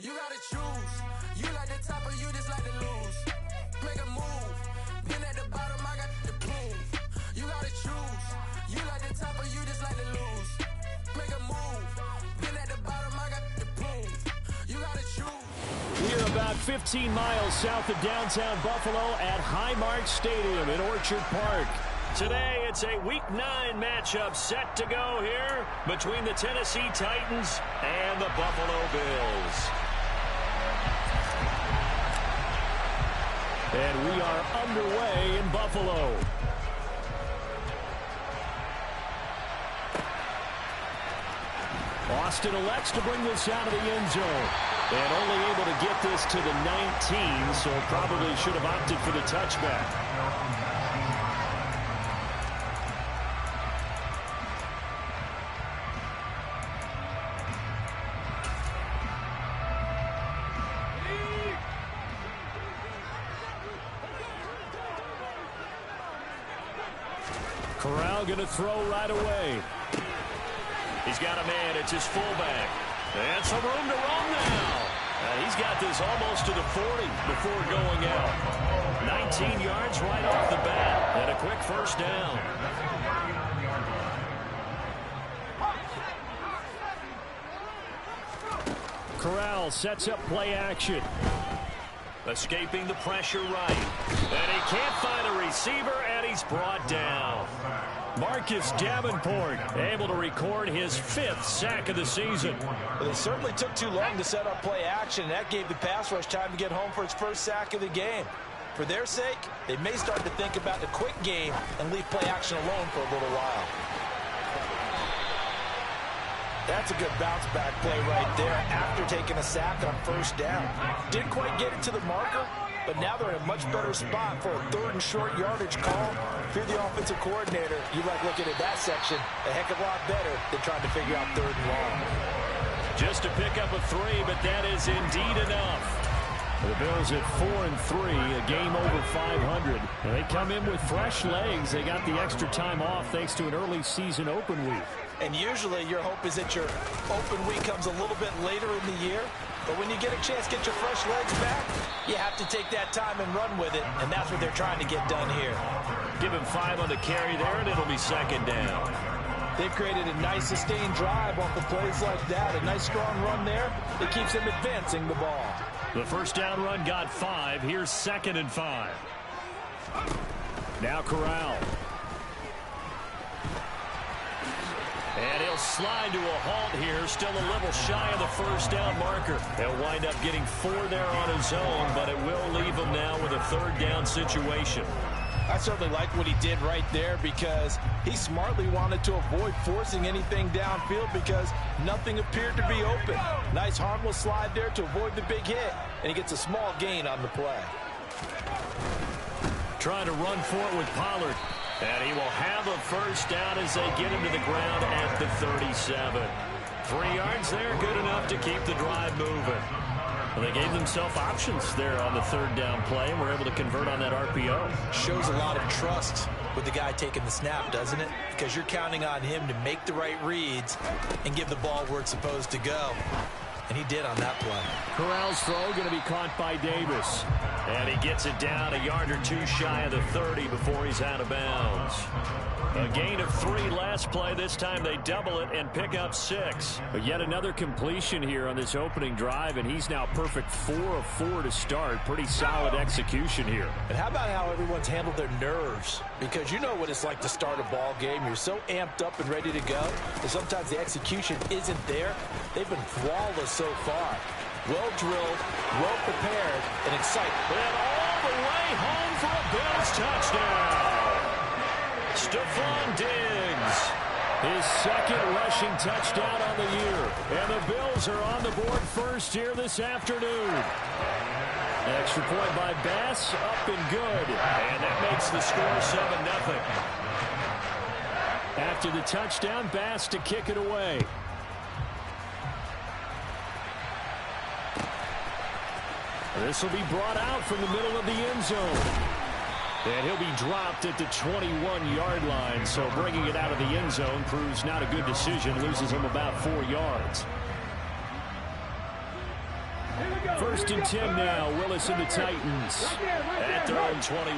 You gotta choose. You like the top or you just like to lose. Make a move. Been at the bottom, I got the plume. You gotta choose. You like the top or you just like to lose. Make a move. Been at the bottom, I got the plume. You gotta choose. We're about 15 miles south of downtown Buffalo at Highmark Stadium in Orchard Park. Today, it's a Week 9 matchup set to go here between the Tennessee Titans and the Buffalo Bills. And we are underway in Buffalo. Austin elects to bring this out of the end zone. And only able to get this to the 19, so probably should have opted for the touchback. Corral going to throw right away. He's got a man. It's his fullback. And some room to run now. He's got this almost to the 40 before going out. 19 yards right off the bat. And a quick first down. Corral sets up play action. Escaping the pressure right. And he can't find a receiver, and he's brought down. Marcus Davenport able to record his 5th sack of the season. Well, they certainly took too long to set up play action. That gave the pass rush time to get home for his first sack of the game. For their sake, they may start to think about the quick game and leave play action alone for a little while. That's a good bounce-back play right there after taking a sack on first down. Didn't quite get it to the marker, but now they're in a much better spot for a 3rd and short yardage call. If you're the offensive coordinator, you like looking at that section a heck of a lot better than trying to figure out 3rd and long. Just to pick up a 3, but that is indeed enough. The Bills at 4-3, a game over 500. And they come in with fresh legs. They got the extra time off thanks to an early season open week. And usually your hope is that your open week comes a little bit later in the year. But when you get a chance to get your fresh legs back, you have to take that time and run with it. And that's what they're trying to get done here. Give him 5 on the carry there, and it'll be 2nd down. They've created a nice sustained drive off of plays like that. A nice strong run there that keeps them advancing the ball. The first down run got 5. Here's 2nd and 5. Now Corral. And he'll slide to a halt here, still a little shy of the first down marker. He'll wind up getting 4 there on his own, but it will leave him now with a 3rd down situation. I certainly like what he did right there because he smartly wanted to avoid forcing anything downfield because nothing appeared to be open. Nice harmless slide there to avoid the big hit, and he gets a small gain on the play. Trying to run for it with Pollard. And he will have a first down as they get him to the ground at the 37. 3 yards there, good enough to keep the drive moving. Well, they gave themselves options there on the 3rd down play and were able to convert on that RPO. Shows a lot of trust with the guy taking the snap, doesn't it? Because you're counting on him to make the right reads and give the ball where it's supposed to go. And he did on that play. Corral's throw going to be caught by Davis. And he gets it down a yard or 2 shy of the 30 before he's out of bounds. A gain of 3 last play. This time they double it and pick up 6. But yet another completion here on this opening drive, and he's now perfect 4 of 4 to start. Pretty solid execution here. And how about how everyone's handled their nerves? Because you know what it's like to start a ball game. You're so amped up and ready to go that sometimes the execution isn't there. They've been flawless so far. Well drilled, well prepared, and excited. And all the way home for a Bills touchdown. Stephon Diggs, his 2nd rushing touchdown on the year. And the Bills are on the board first here this afternoon. Extra point by Bass, up and good. And that makes the score 7-0. After the touchdown, Bass to kick it away. This will be brought out from the middle of the end zone. And he'll be dropped at the 21-yard line, so bringing it out of the end zone proves not a good decision, loses him about 4 yards. First and 10 now. Willis and the Titans at their own 21.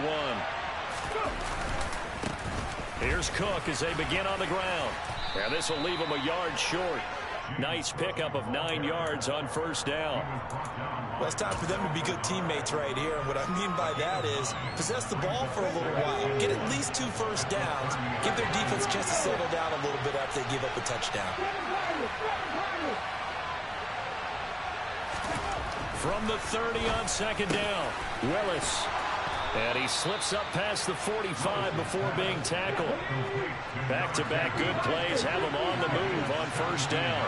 Here's Cook as they begin on the ground. And this will leave him a yard short. Nice pickup of 9 yards on first down. Well, it's time for them to be good teammates right here. And what I mean by that is possess the ball for a little while. Get at least 2 first downs. Give their defense a chance to settle down a little bit after they give up a touchdown. From the 30 on second down, Willis. And he slips up past the 45 before being tackled. Back-to-back good plays have him on the move on first down.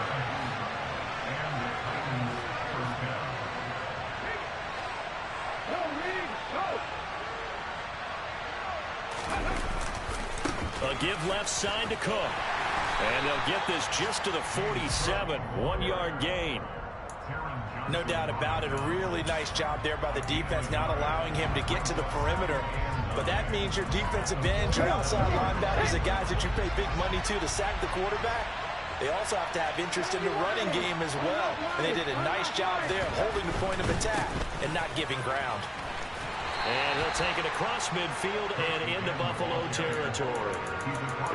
A give left side to Cook. And they'll get this just to the 47. 1-yard gain. No doubt about it. A really nice job there by the defense, not allowing him to get to the perimeter. But that means your defensive ends, your outside linebackers, the guys that you pay big money to sack the quarterback, they also have to have interest in the running game as well. And they did a nice job there holding the point of attack and not giving ground. And he'll take it across midfield and into Buffalo territory.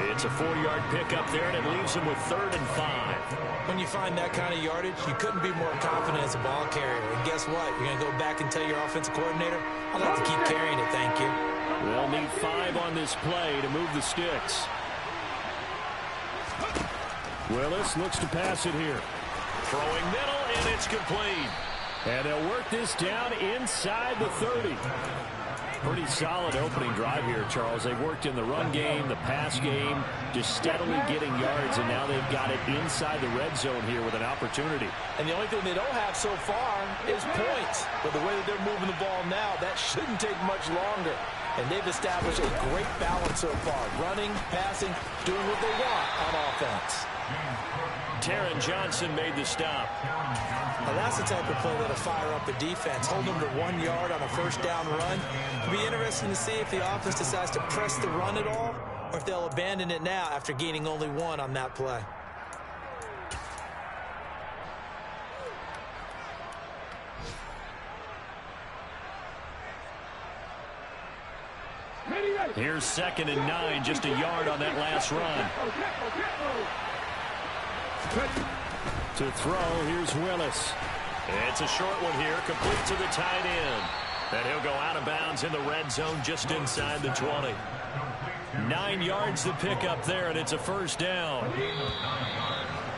It's a 4-yard pickup there, and it leaves him with 3rd and 5. When you find that kind of yardage, you couldn't be more confident as a ball carrier. And guess what? You're going to go back and tell your offensive coordinator, I'd like to keep carrying it, thank you. They'll need 5 on this play to move the sticks. Willis looks to pass it here. Throwing middle, and it's complete. And they'll work this down inside the 30. Pretty solid opening drive here, Charles. They've worked in the run game, the pass game, just steadily getting yards, and now they've got it inside the red zone here with an opportunity. And the only thing they don't have so far is points. But the way that they're moving the ball now, that shouldn't take much longer. And they've established a great balance so far. Running, passing, doing what they want on offense. Taron Johnson made the stop. Now that's the type of play that'll fire up the defense. Hold them to 1 yard on a first down run. It'll be interesting to see if the offense decides to press the run at all, or if they'll abandon it now after gaining only 1 on that play. Here's 2nd and 9, just a yard on that last run. To throw, here's Willis. It's a short one here, complete to the tight end. And he'll go out of bounds in the red zone just inside the 20. 9 yards to pick up there, and it's a first down.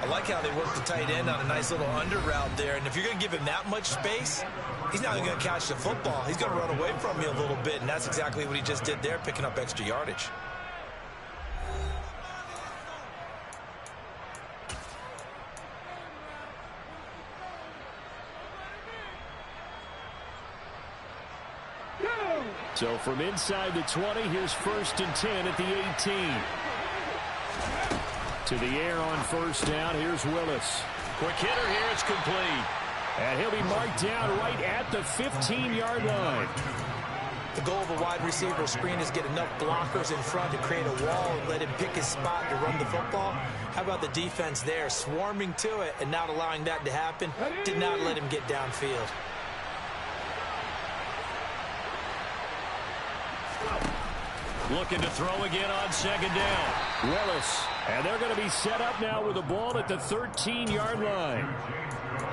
I like how they work the tight end on a nice little under route there. And if you're going to give him that much space, he's not going to catch the football. He's going to run away from you a little bit, and that's exactly what he just did there, picking up extra yardage. So from inside the 20, here's 1st and 10 at the 18. To the air on first down, here's Willis. Quick hitter here, it's complete. And he'll be marked down right at the 15-yard line. The goal of a wide receiver screen is get enough blockers in front to create a wall and let him pick his spot to run the football. How about the defense there, swarming to it and not allowing that to happen? Did not let him get downfield. Looking to throw again on second down. Willis. And they're going to be set up now with the ball at the 13-yard line.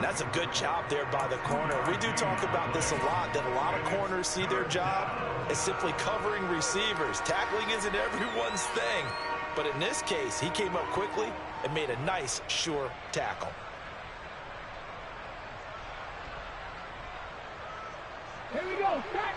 That's a good job there by the corner. We do talk about this a lot, that a lot of corners see their job as simply covering receivers. Tackling isn't everyone's thing. But in this case, he came up quickly and made a nice, sure tackle. Here we go. Back.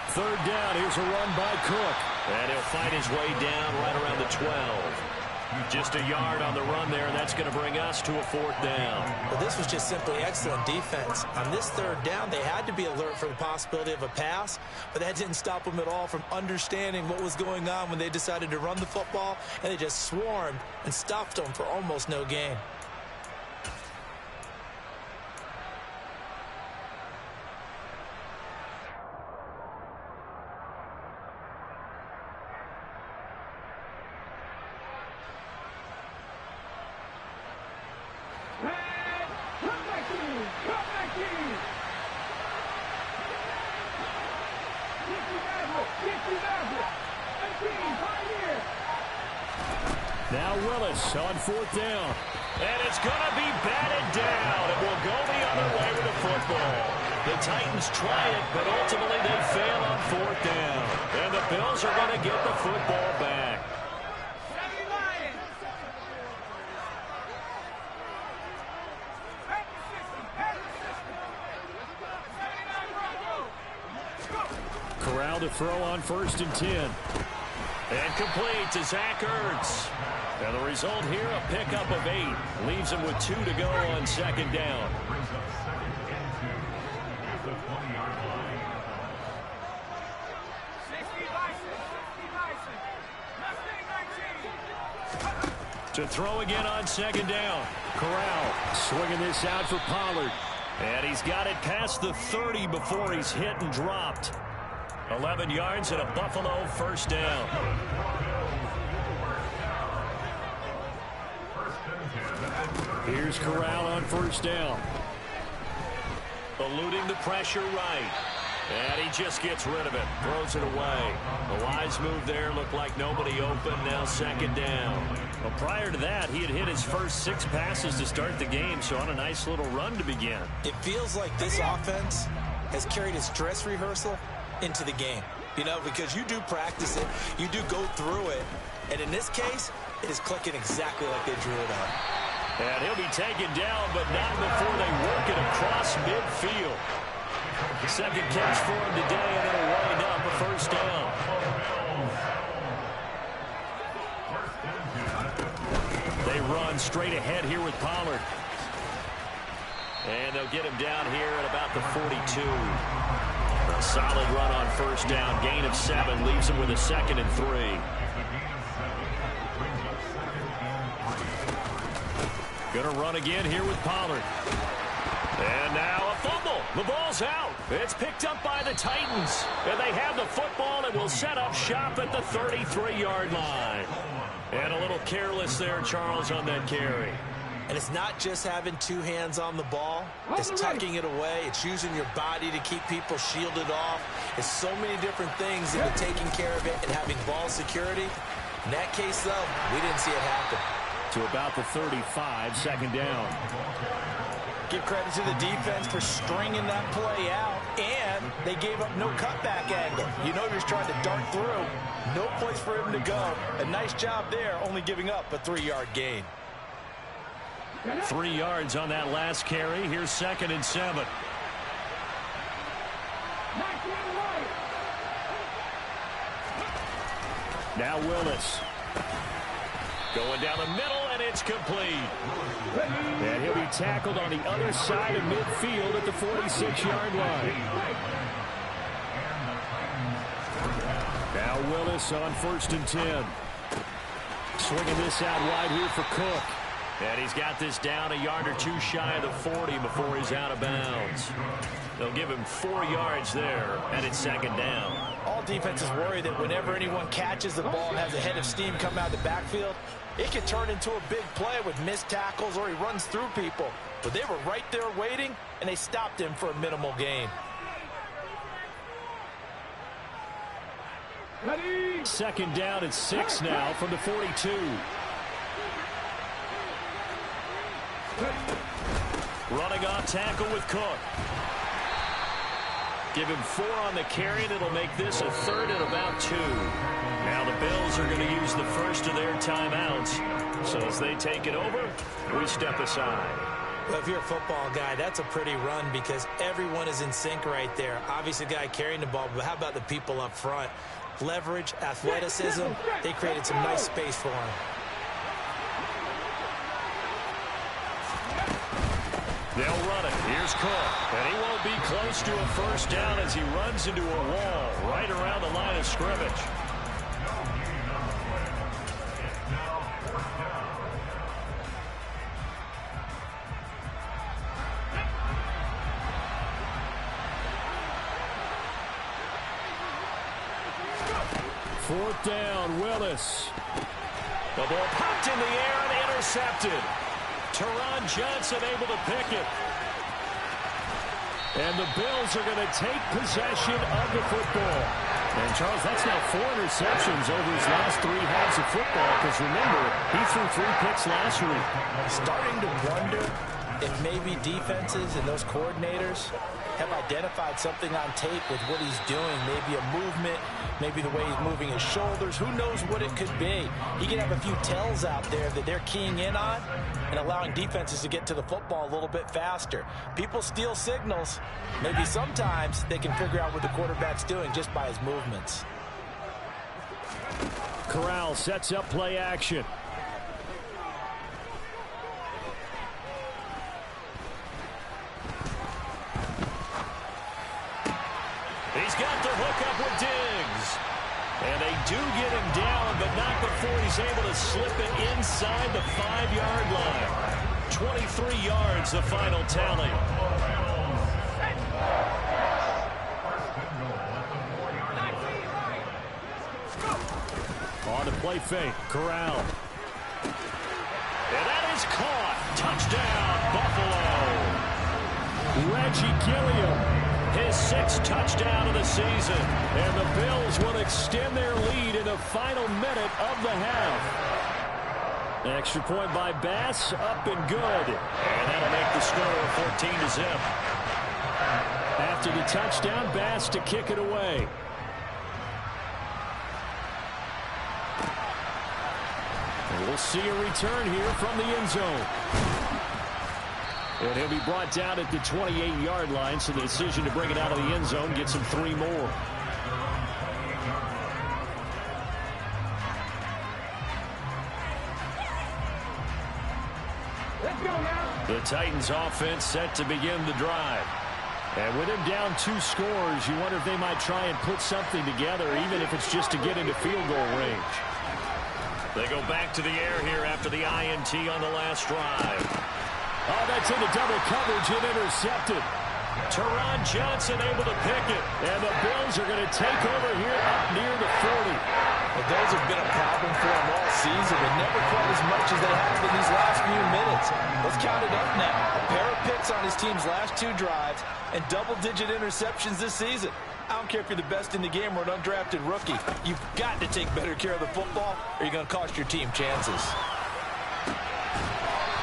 Third down, here's a run by Cook. And he'll fight his way down right around the 12. Just a yard on the run there, and that's going to bring us to a 4th down. Well, this was just simply excellent defense. On this 3rd down, they had to be alert for the possibility of a pass, but that didn't stop them at all from understanding what was going on when they decided to run the football, and they just swarmed and stopped them for almost no gain. Now Willis on 4th down. And it's going to be batted down. It will go the other way with the football. The Titans try it, but ultimately they fail on 4th down. And the Bills are going to get the football back. Corral to throw on 1st and 10. And complete to Zach Ertz. And the result here, a pickup of 8. Leaves him with 2 to go on 2nd down. To throw again on 2nd down. Corral swinging this out for Pollard. And he's got it past the 30 before he's hit and dropped. 11 yards and a Buffalo 1st down. Here's Corral on 1st down. Eluding the pressure right. And he just gets rid of it. Throws it away. A wise move there. Looked like nobody open. Now 2nd down. Well, prior to that, he had hit his first 6 passes to start the game, so on a nice little run to begin. It feels like this offense has carried its dress rehearsal into the game. You know, because you do practice it. You do go through it. And in this case, it is clicking exactly like they drew it up. And he'll be taken down, but not before they work it across midfield. 2nd catch for him today, and it'll wind up a 1st down. They run straight ahead here with Pollard. And they'll get him down here at about the 42. A solid run on 1st down. Gain of 7 leaves him with a 2nd and 3. Going to run again here with Pollard. And now a fumble. The ball's out. It's picked up by the Titans. And they have the football and will set up shop at the 33-yard line. And a little careless there, Charles, on that carry. And it's not just having 2 hands on the ball. It's tucking it away. It's using your body to keep people shielded off. It's so many different things into taking care of it and having ball security. In that case, though, we didn't see it happen. To about the 35, 2nd down. Give credit to the defense for stringing that play out, and they gave up no cutback angle. You know you're just trying to dart through. No place for him to go. A nice job there, only giving up a 3-yard gain. 3 yards on that last carry. Here's 2nd and 7. Now Willis. Going down the middle, and it's complete. And he'll be tackled on the other side of midfield at the 46-yard line. Now Willis on 1st and 10. Swinging this out wide here for Cook. And he's got this down a yard or 2 shy of the 40 before he's out of bounds. They'll give him 4 yards there, and it's 2nd down. All defenses worry that whenever anyone catches the ball and has a head of steam come out of the backfield, it can turn into a big play with missed tackles or he runs through people. But they were right there waiting, and they stopped him for a minimal gain. 2nd down at 6 now from the 42. Running off tackle with Cook. Give him 4 on the carry, and it'll make this a 3rd and about 2. Now the Bills are going to use the first of their timeouts. So as they take it over, we step aside. Well, if you're a football guy, that's a pretty run because everyone is in sync right there. Obviously, the guy carrying the ball, but how about the people up front? Leverage, athleticism, they created some nice space for him. They'll run it. Here's Cook. And he won't be close to a 1st down as he runs into a wall right around the line of scrimmage. Fourth down, Willis. The ball popped in the air and intercepted. Teron Johnson able to pick it. And the Bills are going to take possession of the football. And, Charles, that's now 4 interceptions over his last 3 halves of football. Because, remember, he threw 3 picks last week. Starting to wonder if maybe defenses and those coordinators have identified something on tape with what he's doing. Maybe a movement, maybe the way he's moving his shoulders. Who knows what it could be? He can have a few tells out there that they're keying in on and allowing defenses to get to the football a little bit faster. People steal signals. Maybe sometimes they can figure out what the quarterback's doing just by his movements. Corral sets up play action. He's got the hook up with Diggs. And they do get him down, but not before he's able to slip it inside the 5-yard line. 23 yards, the final tally. On the play fake, Corral. And that is caught. Touchdown, Buffalo. Reggie Gilliam. His 6th touchdown of the season. And the Bills will extend their lead in the final minute of the half. Extra point by Bass, up and good. And that'll make the score 14-0. After the touchdown, Bass to kick it away. And we'll see a return here from the end zone. And he'll be brought down at the 28-yard line, so the decision to bring it out of the end zone gets him 3 more. Let's go now. The Titans offense set to begin the drive. And with him down 2 scores, you wonder if they might try and put something together, even if it's just to get into field goal range. They go back to the air here after the INT on the last drive. Oh, that's into double coverage and intercepted. Teron Johnson able to pick it. And the Bills are going to take over here up near the 40. Well, those have been a problem for him all season, but never quite as much as they have in these last few minutes. Let's count it up now. A pair of picks on his team's last 2 drives and double-digit interceptions this season. I don't care if you're the best in the game or an undrafted rookie. You've got to take better care of the football or you're going to cost your team chances.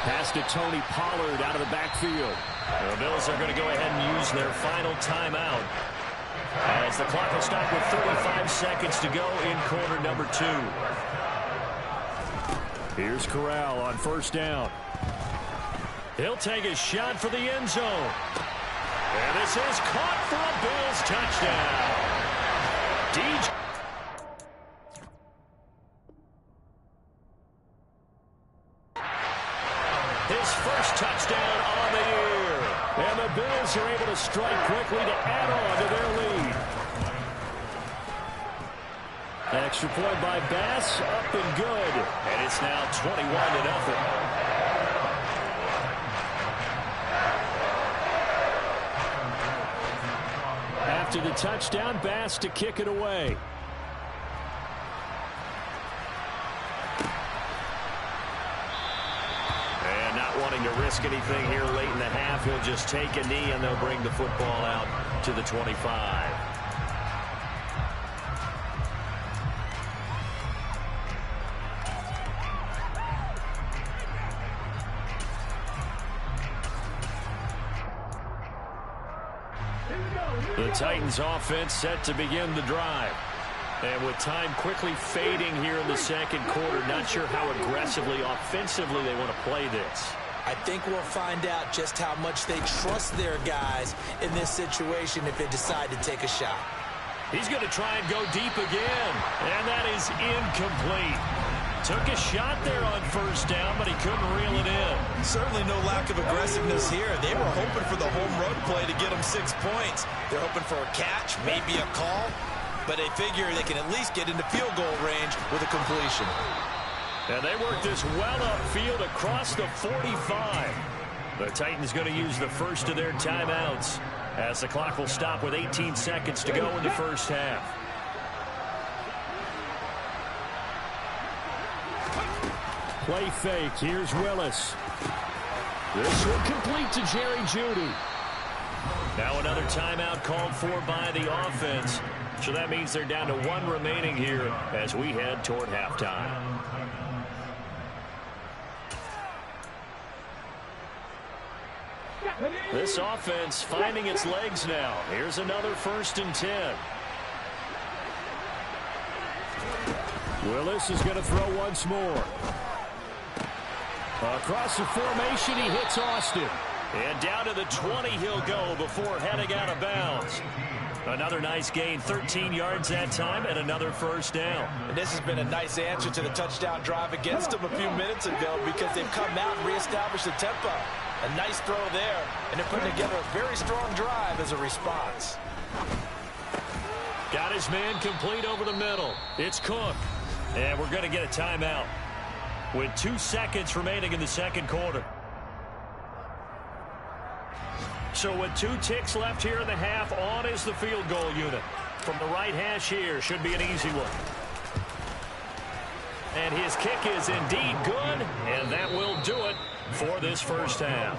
Pass to Tony Pollard out of the backfield. The Bills are going to go ahead and use their final timeout as the clock will stop with 35 seconds to go in quarter number 2. Here's Corral on first down. He'll take a shot for the end zone. And this is caught for a Bills touchdown. DJ. His first touchdown on the year. And the Bills are able to strike quickly to add on to their lead. Extra point by Bass, up and good. And it's now 21-0. After the touchdown, Bass to kick it away. And not wanting to risk anything here late in the half, he'll just take a knee and they'll bring the football out to the 25. The Titans offense set to begin the drive. And with time quickly fading here in the second quarter, not sure how aggressively, offensively they want to play this. I think we'll find out just how much they trust their guys in this situation if they decide to take a shot. He's going to try and go deep again. And that is incomplete. Took a shot there on first down, but he couldn't reel it in. Certainly no lack of aggressiveness here. They were hoping for the home run play to get them 6 points. They're hoping for a catch, maybe a call, but they figure they can at least get into field goal range with a completion. And they work this well upfield across the 45. The Titans going to use the first of their timeouts as the clock will stop with 18 seconds to go in the first half. Play fake. Here's Willis. This will complete to Jerry Jeudy. Now another timeout called for by the offense. So that means they're down to 1 remaining here as we head toward halftime. This offense finding its legs now. Here's another 1st and 10. Willis is going to throw once more. Across the formation, he hits Austin. And down to the 20 he'll go before heading out of bounds. Another nice gain, 13 yards that time, and another 1st down. And this has been a nice answer to the touchdown drive against them a few minutes ago because they've come out and reestablished the tempo. A nice throw there, and they're putting together a very strong drive as a response. Got his man complete over the middle. It's Cook. And we're going to get a timeout with 2 seconds remaining in the 2nd quarter. So with 2 ticks left here in the half, on is the field goal unit. From the right hash here, should be an easy one. And his kick is indeed good, and that will do it for this 1st half.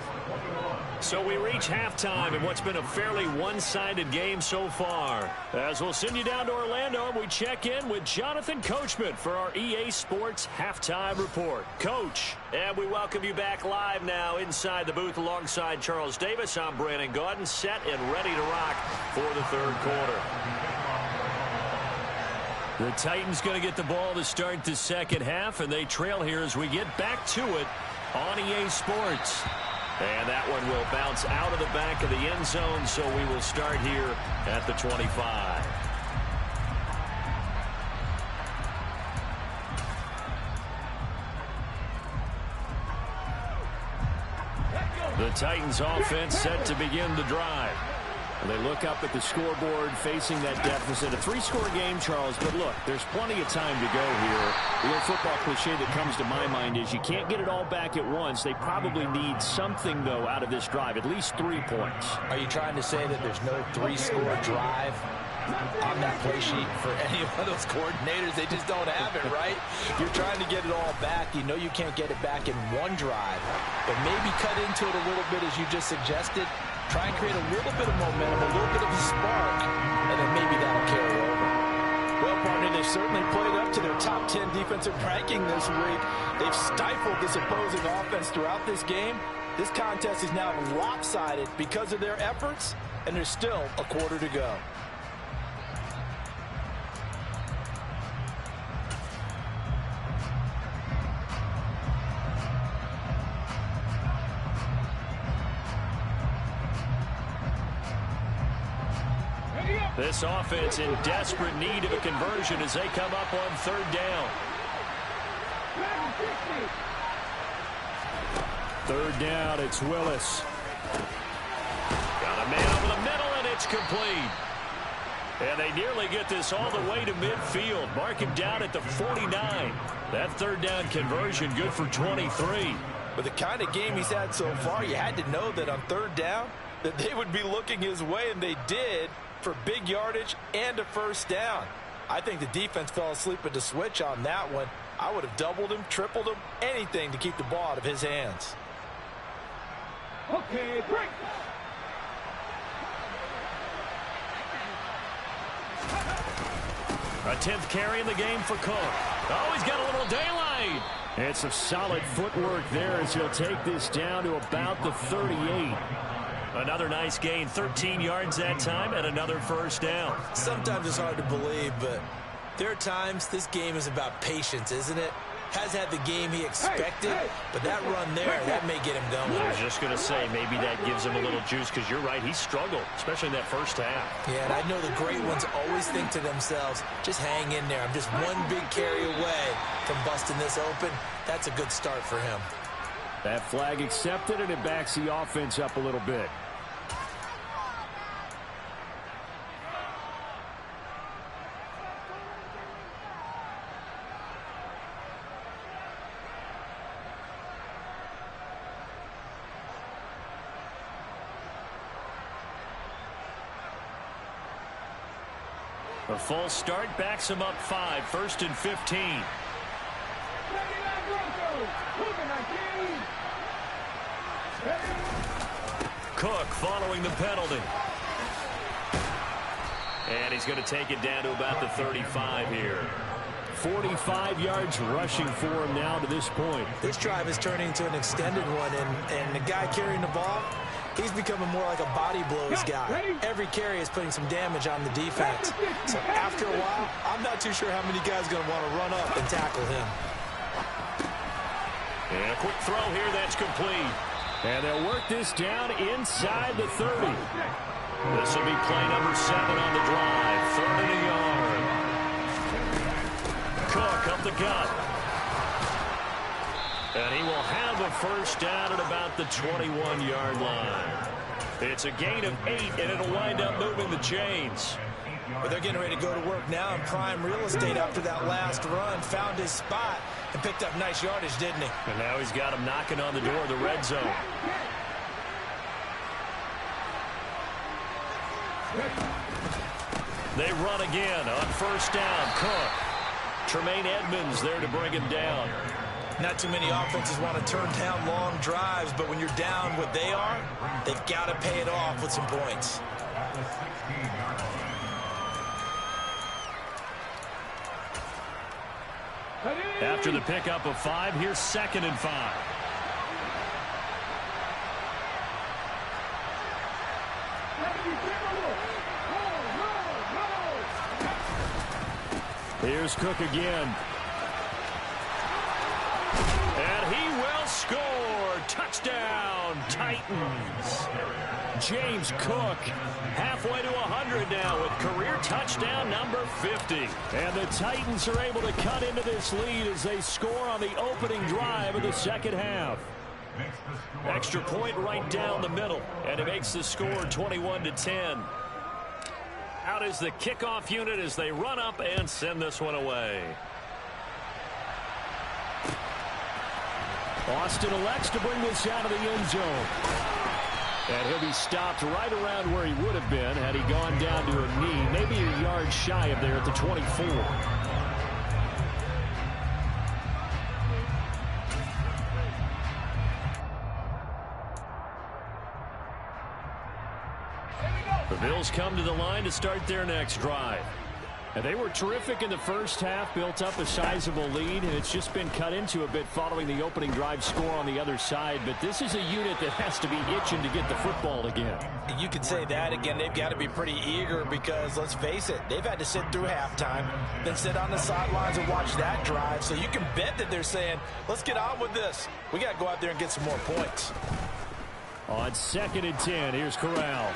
So we reach halftime in what's been a fairly one-sided game so far. As we'll send you down to Orlando, and we check in with Jonathan Coachman for our EA Sports Halftime Report. Coach, and we welcome you back live now inside the booth alongside Charles Davis. I'm Brandon Gaudin, set and ready to rock for the 3rd quarter. The Titans going to get the ball to start the 2nd half, and they trail here as we get back to it on EA Sports. And that one will bounce out of the back of the end zone, so we will start here at the 25. The Titans offense set to begin the drive. And they look up at the scoreboard facing that deficit. A 3-score game, Charles, but look, there's plenty of time to go here. The old football cliche that comes to my mind is you can't get it all back at once. They probably need something, though, out of this drive, at least 3 points. Are you trying to say that there's no 3-score drive on that play sheet for any of those coordinators? They just don't have it, right? You're trying to get it all back. You know you can't get it back in 1 drive, but maybe cut into it a little bit as you just suggested. Try and create a little bit of momentum, a little bit of a spark, and then maybe that'll carry over. Well, partner, they've certainly played up to their top 10 defensive ranking this week. They've stifled this opposing offense throughout this game. This contest is now lopsided because of their efforts, and there's still a quarter to go. This offense in desperate need of a conversion as they come up on 3rd down. 3rd down, it's Willis. Got a man over the middle, and it's complete. And they nearly get this all the way to midfield. Mark him down at the 49. That 3rd down conversion good for 23. With the kind of game he's had so far, you had to know that on 3rd down that they would be looking his way, and they did, for big yardage and a 1st down. I think the defense fell asleep at the switch on that one. I would have doubled him, tripled him, anything to keep the ball out of his hands. Okay, break. A 10th carry in the game for Cook. Oh, he's got a little daylight. It's some solid footwork there as he'll take this down to about the 38. Another nice gain, 13 yards that time, and another 1st down. Sometimes it's hard to believe, but there are times this game is about patience, isn't it? Has had the game he expected, but that run there, that may get him going. I was just going to say, maybe that gives him a little juice, because you're right, he struggled, especially in that 1st half. Yeah, and I know the great ones always think to themselves, just hang in there. I'm just one big carry away from busting this open. That's a good start for him. That flag accepted, and it backs the offense up a little bit. A full start backs him up 5, 1st and 15. Cook following the penalty. And he's going to take it down to about the 35 here. 45 yards rushing for him now to this point. This drive is turning into an extended one, and the guy carrying the ball, he's becoming more like a body blows guy. Every carry is putting some damage on the defense. So after a while, I'm not too sure how many guys are going to want to run up and tackle him. And a quick throw here that's complete. And they'll work this down inside the 30. This will be play number 7 on the drive. 3rd and a yard. Cook up the gut. And he will have a first down at about the 21-yard line. It's a gain of 8, and it'll wind up moving the chains. But they're getting ready to go to work now in prime real estate after that last run. Found his spot and picked up nice yardage, didn't he? And now he's got him knocking on the door of the red zone. They run again on first down. Cook. Tremaine Edmonds there to bring him down. Not too many offenses want to turn down long drives, but when you're down what they are, they've got to pay it off with some points. After the pickup of 5, here's 2nd and 5. Here's Cook again. And he will score. Touchdown, Titans. James Cook halfway to 100 now with career touchdown number 50. And the Titans are able to cut into this lead as they score on the opening drive of the second half. Extra point right down the middle, and it makes the score 21-10. Out is the kickoff unit as they run up and send this one away. Austin elects to bring this out of the end zone. And he'll be stopped right around where he would have been had he gone down to a knee, maybe a yard shy of there at the 24. The Bills come to the line to start their next drive. And they were terrific in the first half, built up a sizable lead, and it's just been cut into a bit following the opening drive score on the other side. But this is a unit that has to be itching to get the football again. You could say that again. They've got to be pretty eager because, let's face it, they've had to sit through halftime, then sit on the sidelines and watch that drive. So you can bet that they're saying, let's get on with this. We got to go out there and get some more points. On 2nd and 10, here's Corral.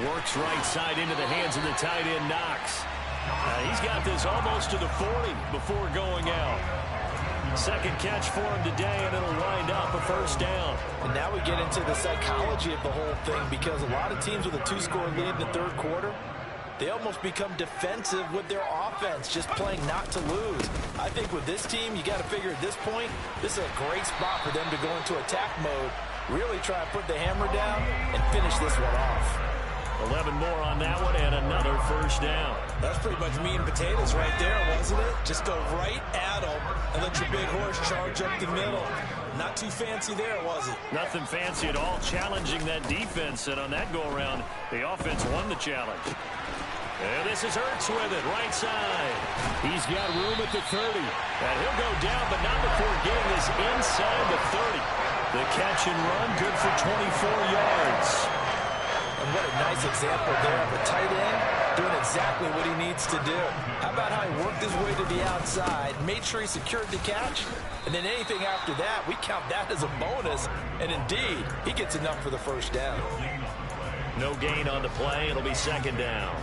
Works right side into the hands of the tight end, Knox. He's got this almost to the 40 before going out. Second catch for him today, and it'll wind up a first down. And now we get into the psychology of the whole thing because a lot of teams with a 2-score lead in the third quarter, they almost become defensive with their offense, just playing not to lose. I think with this team, you got to figure at this point, this is a great spot for them to go into attack mode, really try to put the hammer down and finish this one off. 11 more on that one and another first down. That's pretty much meat and potatoes right there, wasn't it? Just go right at them and let your big horse charge up the middle. Not too fancy there, was it? Nothing fancy at all, challenging that defense. And on that go-around, the offense won the challenge. And this is Hurts with it, right side. He's got room at the 30. And he'll go down, but not before getting this inside the 30. The catch and run, good for 24 yards. And what a nice example there of a tight end doing exactly what he needs to do. How about how he worked his way to the outside, made sure he secured the catch, and then anything after that, we count that as a bonus. And indeed, he gets enough for the first down. No gain on the play. It'll be second down.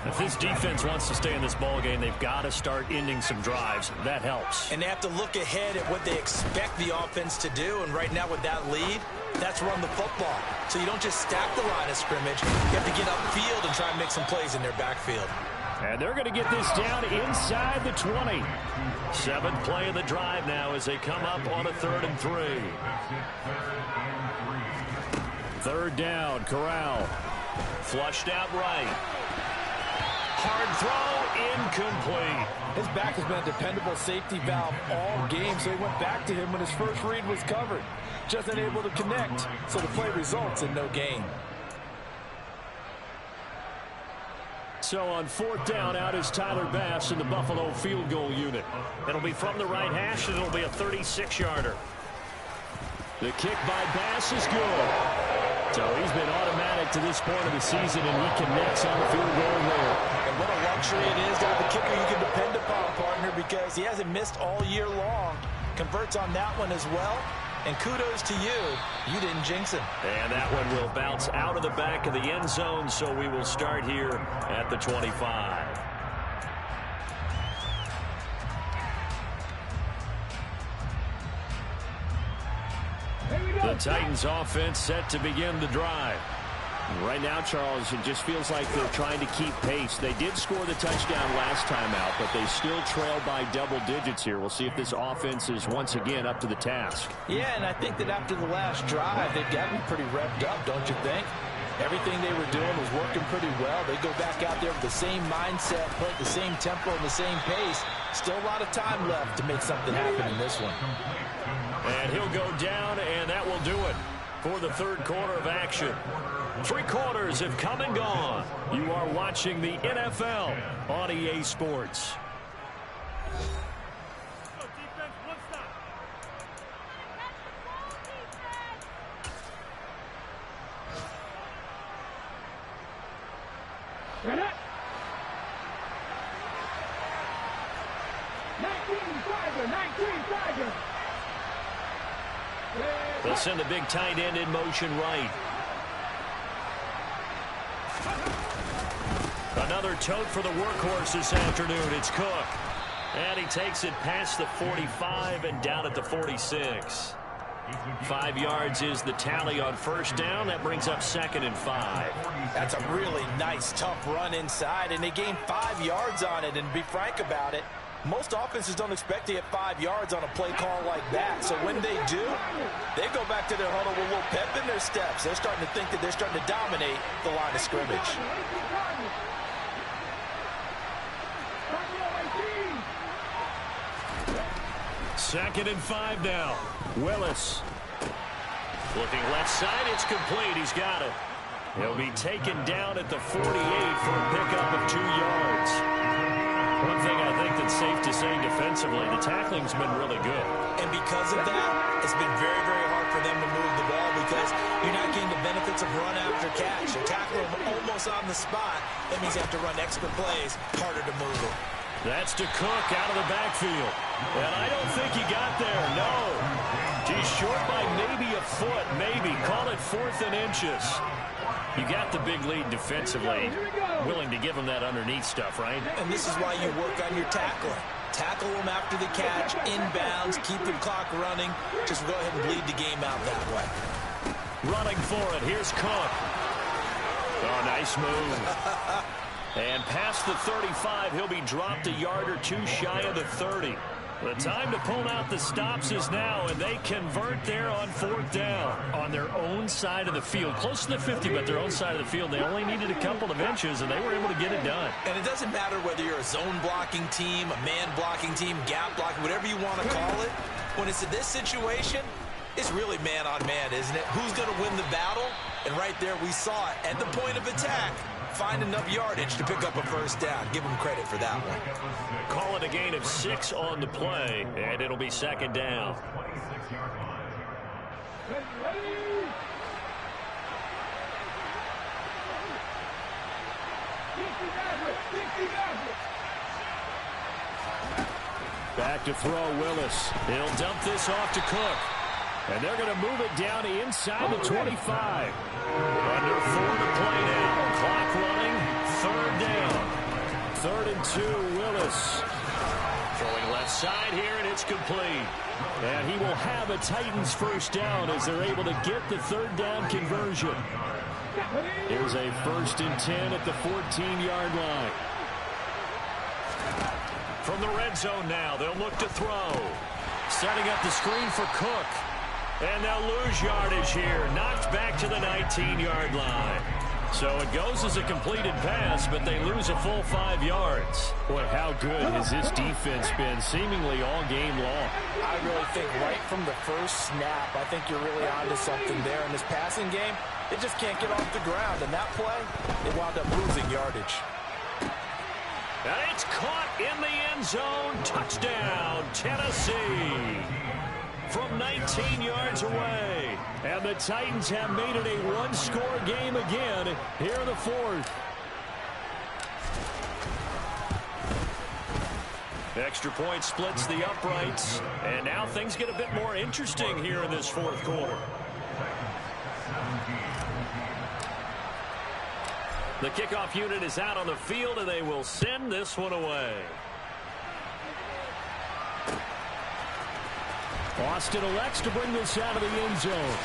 If this defense wants to stay in this ball game, they've got to start ending some drives. That helps. And they have to look ahead at what they expect the offense to do. And right now with that lead, that's run the football. So you don't just stack the line of scrimmage. You have to get upfield and try and make some plays in their backfield. And they're going to get this down inside the 20. 7th play of the drive now as they come up on a 3rd and 3. 3rd down, Corral. Flushed out right. Hard throw, incomplete. His back has been a dependable safety valve all game, so he went back to him when his first read was covered. Just unable to connect, so the play results in no gain. So on 4th down, out is Tyler Bass in the Buffalo field goal unit. It'll be from the right hash, and it'll be a 36-yarder. The kick by Bass is good. So he's been automatic to this point of the season, and he connects on the field goal there. And what a luxury it is to have a kicker you can depend upon, partner, because he hasn't missed all year long. Converts on that one as well. And kudos to you. You didn't jinx him. And that one will bounce out of the back of the end zone, so we will start here at the 25. The Titans offense set to begin the drive. Right now, Charles, it just feels like they're trying to keep pace. They did score the touchdown last time out, but they still trail by double digits here. We'll see if this offense is once again up to the task. Yeah, and I think that after the last drive, they've got to be pretty revved up, don't you think? Everything they were doing was working pretty well. They go back out there with the same mindset, play at the same tempo and the same pace. Still a lot of time left to make something happen in this one. And he'll go down, and that will do it for the third quarter of action. 3 quarters have come and gone. You are watching the NFL on EA Sports. They'll send the big tight end in motion right. Another tote for the workhorse this afternoon. It's Cook. And he takes it past the 45 and down at the 46. 5 yards is the tally on first down. That brings up 2nd and 5. That's a really nice, tough run inside, and they gained 5 yards on it. And to be frank about it, most offenses don't expect to get 5 yards on a play call like that. So when they do, they go back to their huddle with a little pep in their steps. They're starting to think that they're starting to dominate the line of scrimmage. Second and 5 now. Willis. Looking left side, it's complete. He's got it. He'll be taken down at the 48 for a pickup of 2 yards. One thing I think that's safe to say defensively, the tackling's been really good. And because of that, it's been very, very hard for them to move the ball because you're not getting the benefits of run after catch. You tackle them almost on the spot. That means you have to run extra plays, harder to move them. That's to Cook out of the backfield. And I don't think he got there, no. He's short by maybe a foot, maybe. Call it 4th and inches. You got the big lead defensively. Willing to give him that underneath stuff, right? And this is why you work on your tackling. Tackle them after the catch, inbounds, keep the clock running. Just go ahead and bleed the game out that way. Running for it. Here's Cook. Oh, nice move. And past the 35, he'll be dropped a yard or 2 shy of the 30. The time to pull out the stops is now, and they convert there on 4th down on their own side of the field. Close to the 50, but their own side of the field. They only needed a couple of inches, and they were able to get it done. And it doesn't matter whether you're a zone blocking team, a man blocking team, gap blocking, whatever you want to call it. When it's in this situation, it's really man on man, isn't it? Who's going to win the battle? And right there we saw it at the point of attack. Find enough yardage to pick up a first down. Give them credit for that one. Call it a gain of 6 on the play, and it'll be 2nd down. Back to throw, Willis. He'll dump this off to Cook. And they're going to move it down inside the 25. Under 4 to play now. Clock running. 3rd down. 3rd and 2, Willis. Throwing left side here, and it's complete. And he will have a Titans first down as they're able to get the 3rd down conversion. Here's a 1st and 10 at the 14-yard line. From the red zone now, they'll look to throw. Setting up the screen for Cook. And they'll lose yardage here. Knocked back to the 19-yard line. So it goes as a completed pass, but they lose a full 5 yards. Boy, how good has this defense been seemingly all game long? I really think right from the first snap, I think you're really onto something there. In this passing game, they just can't get off the ground. And that play, they wound up losing yardage. And it's caught in the end zone. Touchdown, Tennessee. From 19 yards away. And the Titans have made it a one-score game again here in the fourth. Extra point splits the uprights. And now things get a bit more interesting here in this fourth quarter. The kickoff unit is out on the field, and they will send this one away. Austin elects to bring this out of the end zone.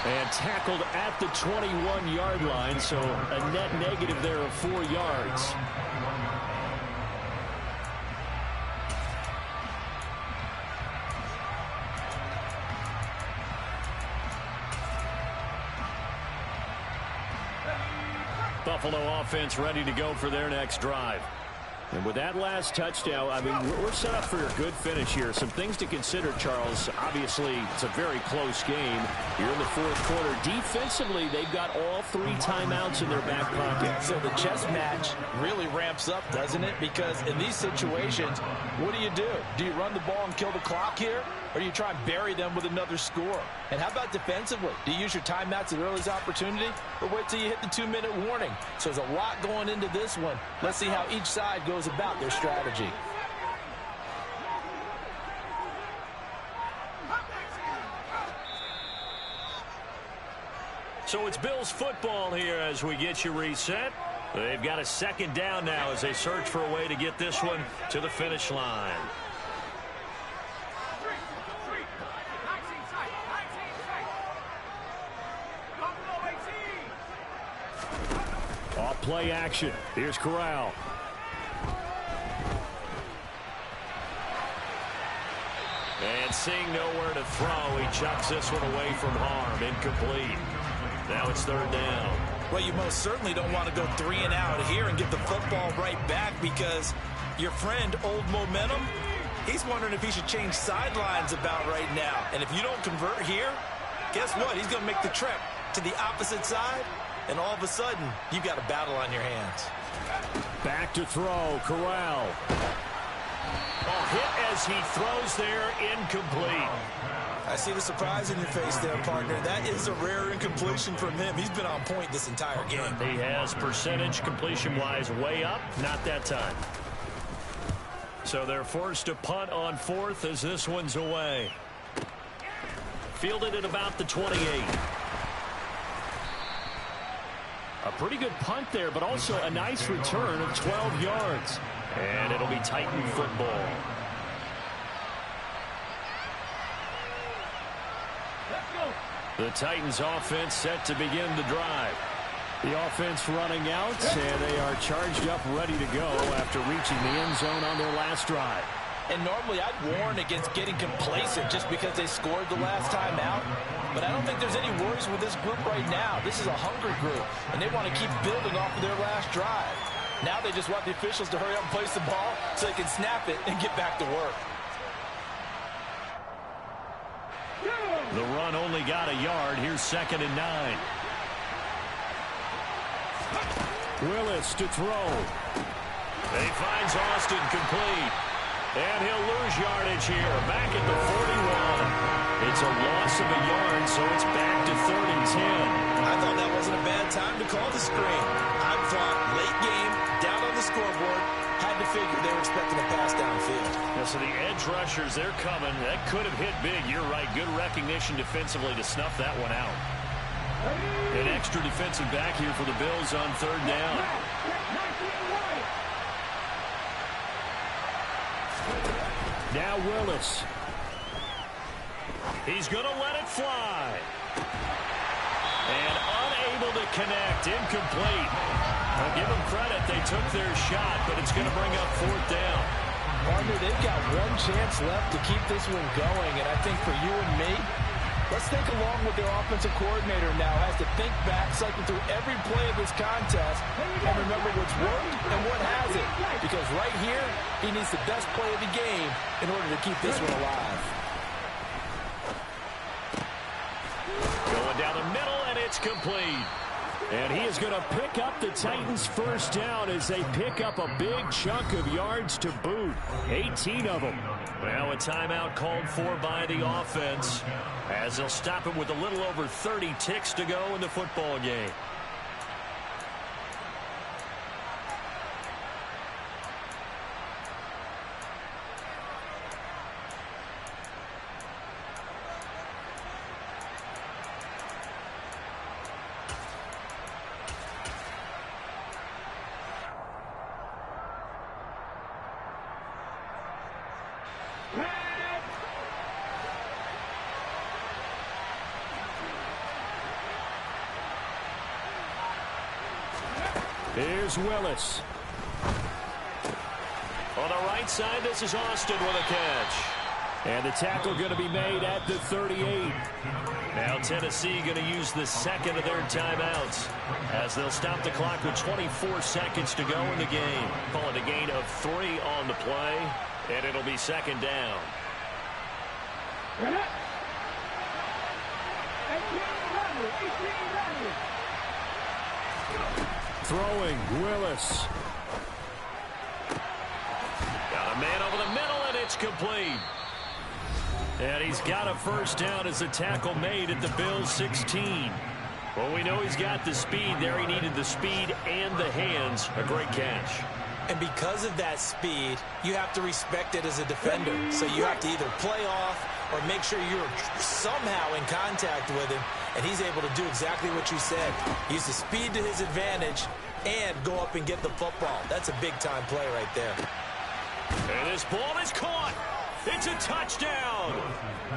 And tackled at the 21-yard line, so a net negative there of 4 yards. Buffalo offense ready to go for their next drive. And with that last touchdown, I mean, we're set up for a good finish here. Some things to consider, Charles. Obviously, it's a very close game. You're in the fourth quarter. Defensively, they've got all 3 timeouts in their back pocket. So the chess match really ramps up, doesn't it? Because in these situations, what do? Do you run the ball and kill the clock here? Or do you try and bury them with another score? And how about defensively? Do you use your timeouts at earliest opportunity? Or wait till you hit the 2-minute warning? So there's a lot going into this one. Let's see how each side goes about their strategy. So it's Bills football here as we get you reset. They've got a second down now as they search for a way to get this one to the finish line. Off play action. Here's Corral. And seeing nowhere to throw, he chucks this one away from harm. Incomplete. Now it's third down. Well, you most certainly don't want to go 3 and out here and get the football right back, because your friend, Old Momentum, he's wondering if he should change sidelines about right now. And if you don't convert here, guess what? He's going to make the trek to the opposite side, and all of a sudden, you've got a battle on your hands. Back to throw, Corral. Hit as he throws there, incomplete. I see the surprise in your face there, partner. That is a rare incompletion from him. He's been on point this entire game. He has percentage completion-wise way up, not that time. So they're forced to punt on fourth as this one's away. Fielded at about the 28. A pretty good punt there, but also a nice return of 12 yards. And it'll be Titan football. The Titans offense set to begin the drive. The offense running out, and they are charged up, ready to go after reaching the end zone on their last drive. And normally I'd warn against getting complacent just because they scored the last time out. But I don't think there's any worries with this group right now. This is a hungry group, and they want to keep building off of their last drive. Now they just want the officials to hurry up and place the ball so they can snap it and get back to work. The run only got a yard. Here's 2nd and 9. Willis to throw. He finds Austin complete. And he'll lose yardage here. Back at the 41. It's a loss of a yard, so it's back to 3rd and 10. I thought that wasn't a bad time to call the screen. I thought late game, down on the scoreboard, had to figure they were expecting a pass downfield. Yeah, so the edge rushers, they're coming. That could have hit big. You're right. Good recognition defensively to snuff that one out. An extra defensive back here for the Bills on 3rd down. Now Willis. He's going to let it fly. And unable to connect. Incomplete. I'll give them credit. They took their shot, but it's going to bring up 4th down. Partner, they've got one chance left to keep this one going, and I think for you and me, let's think along with their offensive coordinator now has to think back, cycle through every play of this contest, and remember what's worked and what hasn't. Because right here, he needs the best play of the game in order to keep this one alive. Going down the middle, and it's complete. And he is going to pick up the Titans' first down as they pick up a big chunk of yards to boot. 18 of them. Now a timeout called for by the offense as they'll stop it with a little over 30 ticks to go in the football game. Here's Willis. On the right side, this is Austin with a catch. And the tackle going to be made at the 38. Now Tennessee going to use the second of their timeouts as they'll stop the clock with 24 seconds to go in the game. Call it a gain of 3 on the play, and it'll be second down. Throwing, Willis. Got a man over the middle, and it's complete. And he's got a first down as the tackle made at the Bills' 16. Well, we know he's got the speed there. He needed the speed and the hands. A great catch. And because of that speed, you have to respect it as a defender. So you have to either play off or make sure you're somehow in contact with him. And he's able to do exactly what you said. Use the speed to his advantage and go up and get the football. That's a big-time play right there. And this ball is caught. It's a touchdown.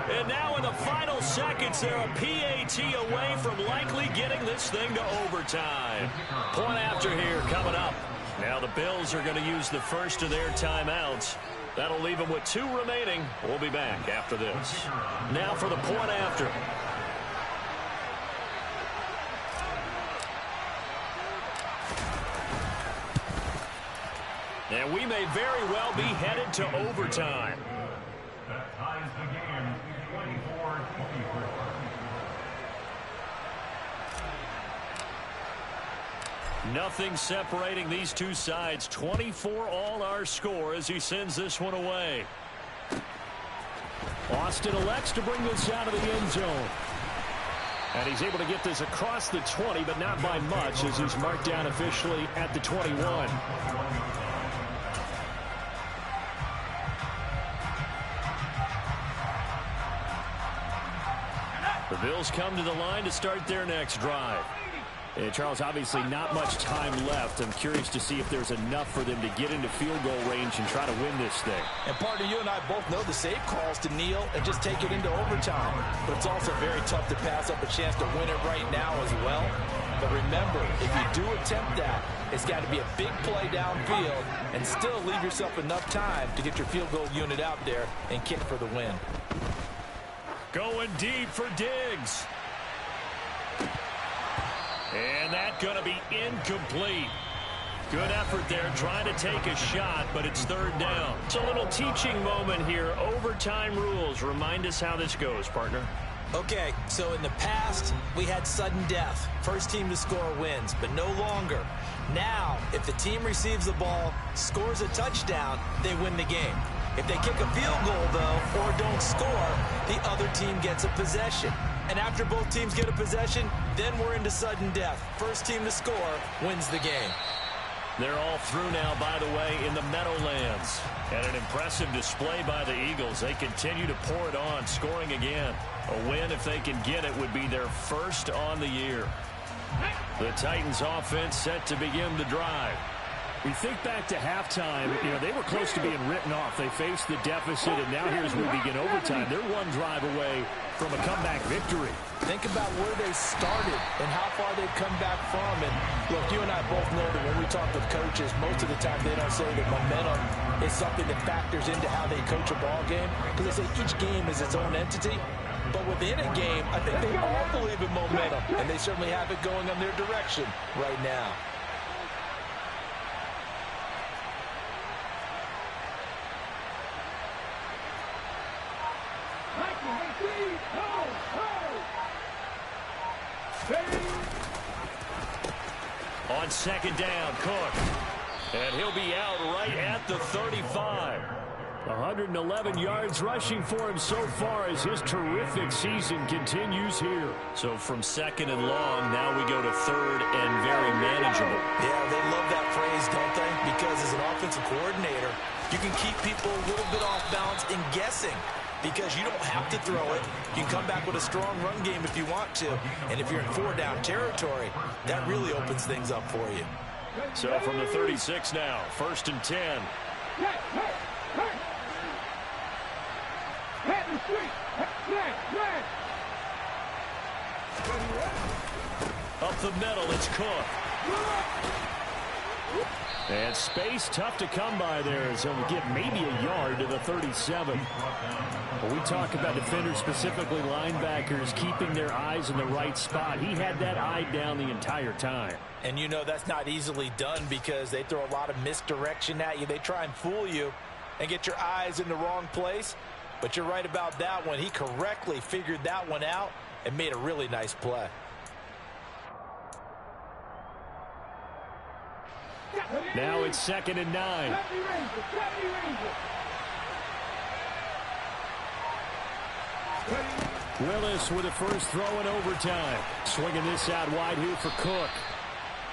And now in the final seconds, they're a PAT away from likely getting this thing to overtime. Point after here coming up. Now the Bills are going to use the first of their timeouts. That'll leave them with 2 remaining. We'll be back after this. Now for the point after. And we may very well be headed to overtime. That ties the game 24-24. Nothing separating these two sides. 24 all our score as he sends this one away. Austin elects to bring this out of the end zone. And he's able to get this across the 20, but not by much as he's marked down officially at the 21. The Bills come to the line to start their next drive. And Charles, obviously not much time left. I'm curious to see if there's enough for them to get into field goal range and try to win this thing. And partner, you and I both know the save calls to kneel and just take it into overtime. But it's also very tough to pass up a chance to win it right now as well. But remember, if you do attempt that, it's got to be a big play downfield and still leave yourself enough time to get your field goal unit out there and kick for the win. Going deep for Diggs. And that's going to be incomplete. Good effort there trying to take a shot, but it's third down. It's a little teaching moment here. Overtime rules. Remind us how this goes, partner. Okay, so in the past, we had sudden death. First team to score wins, but no longer. Now, if the team receives the ball, scores a touchdown, they win the game. If they kick a field goal, though, or don't score, the other team gets a possession. And after both teams get a possession, then we're into sudden death. First team to score wins the game. They're all through now, by the way, in the Meadowlands. And an impressive display by the Eagles. They continue to pour it on, scoring again. A win, if they can get it, would be their first on the year. The Titans offense set to begin the drive. We think back to halftime, they were close to being written off. They faced the deficit, and now here's where we begin overtime. They're one drive away from a comeback victory. Think about where they started and how far they've come back from. And look, you and I both know that when we talk with coaches, most of the time they don't say that momentum is something that factors into how they coach a ball game, because they say each game is its own entity. But within a game, I think they all believe in momentum, and they certainly have it going in their direction right now. On second down, Cook. And he'll be out right at the 35. 111 yards rushing for him so far as his terrific season continues here. So from second and long, now we go to third and very manageable. Yeah, they love that phrase, don't they? Because as an offensive coordinator, you can keep people a little bit off balance and guessing because you don't have to throw it. You can come back with a strong run game if you want to. And if you're in 4-down territory, that really opens things up for you. So from the 36 now, 1st and 10. Up the middle, it's Cook. And space tough to come by there as he'll get maybe a yard to the 37. When we talk about defenders, specifically linebackers, keeping their eyes in the right spot, he had that eye down the entire time. And you know that's not easily done because they throw a lot of misdirection at you. They try and fool you and get your eyes in the wrong place. But you're right about that one. He correctly figured that one out and made a really nice play. Now it's 2nd and 9. Willis with a first throw in overtime. Swinging this out wide here for Cook.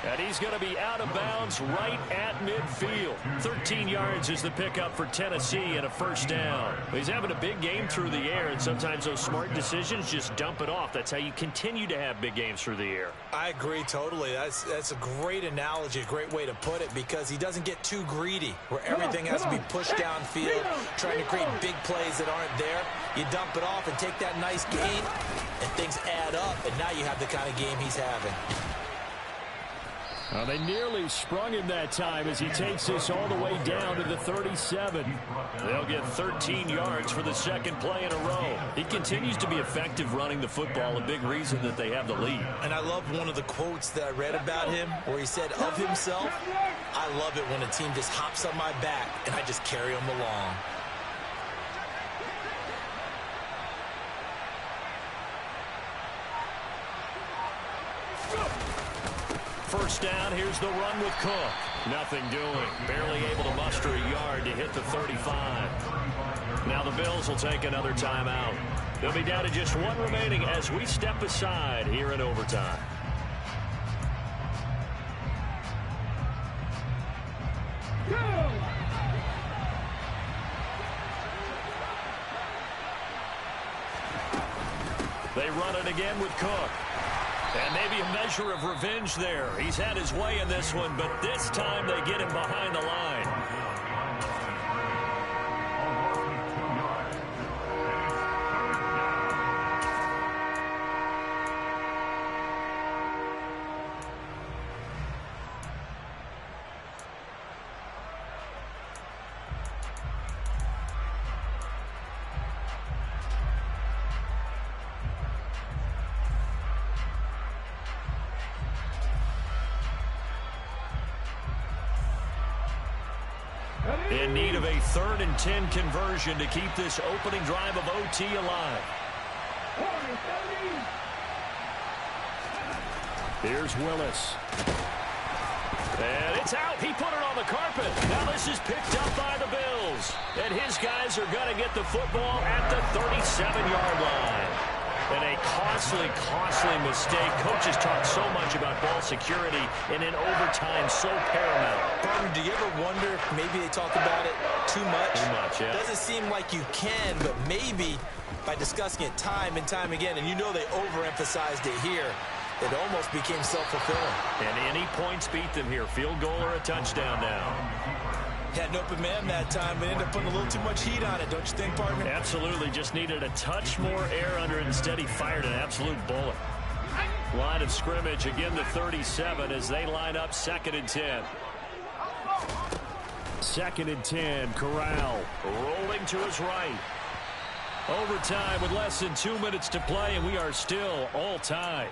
And he's going to be out of bounds right at midfield. 13 yards is the pickup for Tennessee and a first down. He's having a big game through the air, and sometimes those smart decisions just dump it off. That's how you continue to have big games through the air. I agree totally. That's a great analogy, a great way to put it, because he doesn't get too greedy where everything has to be pushed downfield, trying to create big plays that aren't there. You dump it off and take that nice gain, and things add up, and now you have the kind of game he's having. They nearly sprung him that time as he takes this all the way down to the 37. They'll get 13 yards for the second play in a row. He continues to be effective running the football, a big reason that they have the lead. And I love one of the quotes that I read about him where he said of himself, "I love it when a team just hops on my back and I just carry them along." First down, here's the run with Cook. Nothing doing. Barely able to muster a yard to hit the 35. Now the Bills will take another timeout. They'll be down to just one remaining as we step aside here in overtime. They run it again with Cook. And maybe a measure of revenge there. He's had his way in this one, but this time they get him behind the line. In need of a 3rd and 10 conversion to keep this opening drive of OT alive. Here's Willis. And it's out. He put it on the carpet. Now this is picked up by the Bills. And his guys are going to get the football at the 37-yard line. And a costly mistake. Coaches talk so much about ball security, and in overtime, so paramount. Barton, do you ever wonder if maybe they talk about it too much? Too much, yeah. Doesn't seem like you can, but maybe by discussing it time and time again, and you know they overemphasized it here, it almost became self-fulfilling. And any points beat them here. Field goal or a touchdown now. Had an open man that time, but ended up putting a little too much heat on it, don't you think, partner? Absolutely. Just needed a touch more air under it. Instead, he fired an absolute bullet. Line of scrimmage, again, the 37 as they line up 2nd and 10. 2nd and 10, Corral rolling to his right. Overtime with less than 2 minutes to play, and we are still all tied.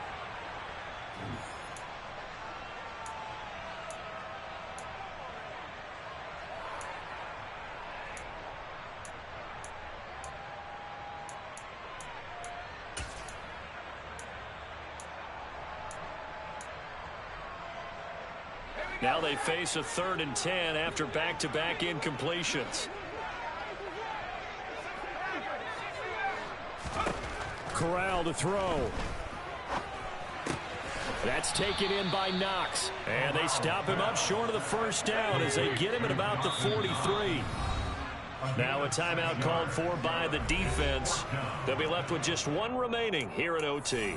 Now they face a 3rd and 10 after back-to-back incompletions. Corral to throw. That's taken in by Knox. And they stop him up short of the first down as they get him at about the 43. Now a timeout called for by the defense. They'll be left with just one remaining here in OT.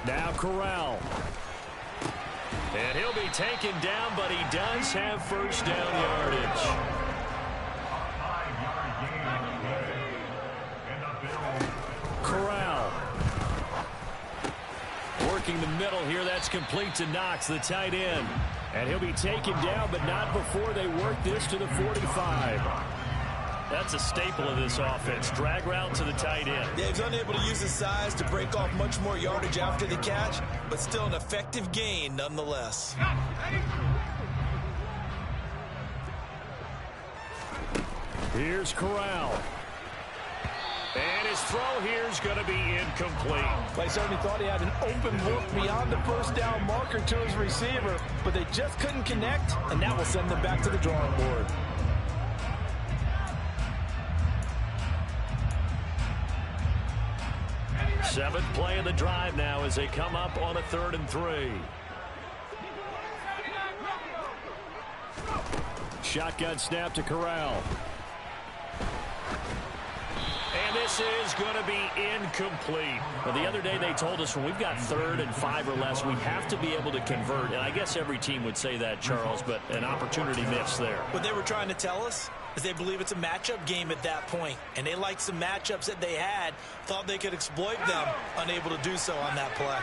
Now Corral. And he'll be taken down, but he does have first down yardage. Corral. Working the middle here. That's complete to Knox, the tight end. And he'll be taken down, but not before they work this to the 45. That's a staple of this offense. Drag route to the tight end. Yeah, he's unable to use his size to break off much more yardage after the catch, but still an effective gain nonetheless. Here's Corral. And his throw here is going to be incomplete. They certainly thought he had an open look beyond the first down marker to his receiver, but they just couldn't connect, and that will send them back to the drawing board. Seventh play of the drive now as they come up on a 3rd and 3. Shotgun snap to Corral. And this is going to be incomplete. Well, the other day they told us when we've got 3rd and 5 or less, we have to be able to convert. And I guess every team would say that, Charles, but an opportunity missed there. What they were trying to tell us is they believe it's a matchup game at that point. And they liked some matchups that they had, thought they could exploit them, unable to do so on that play.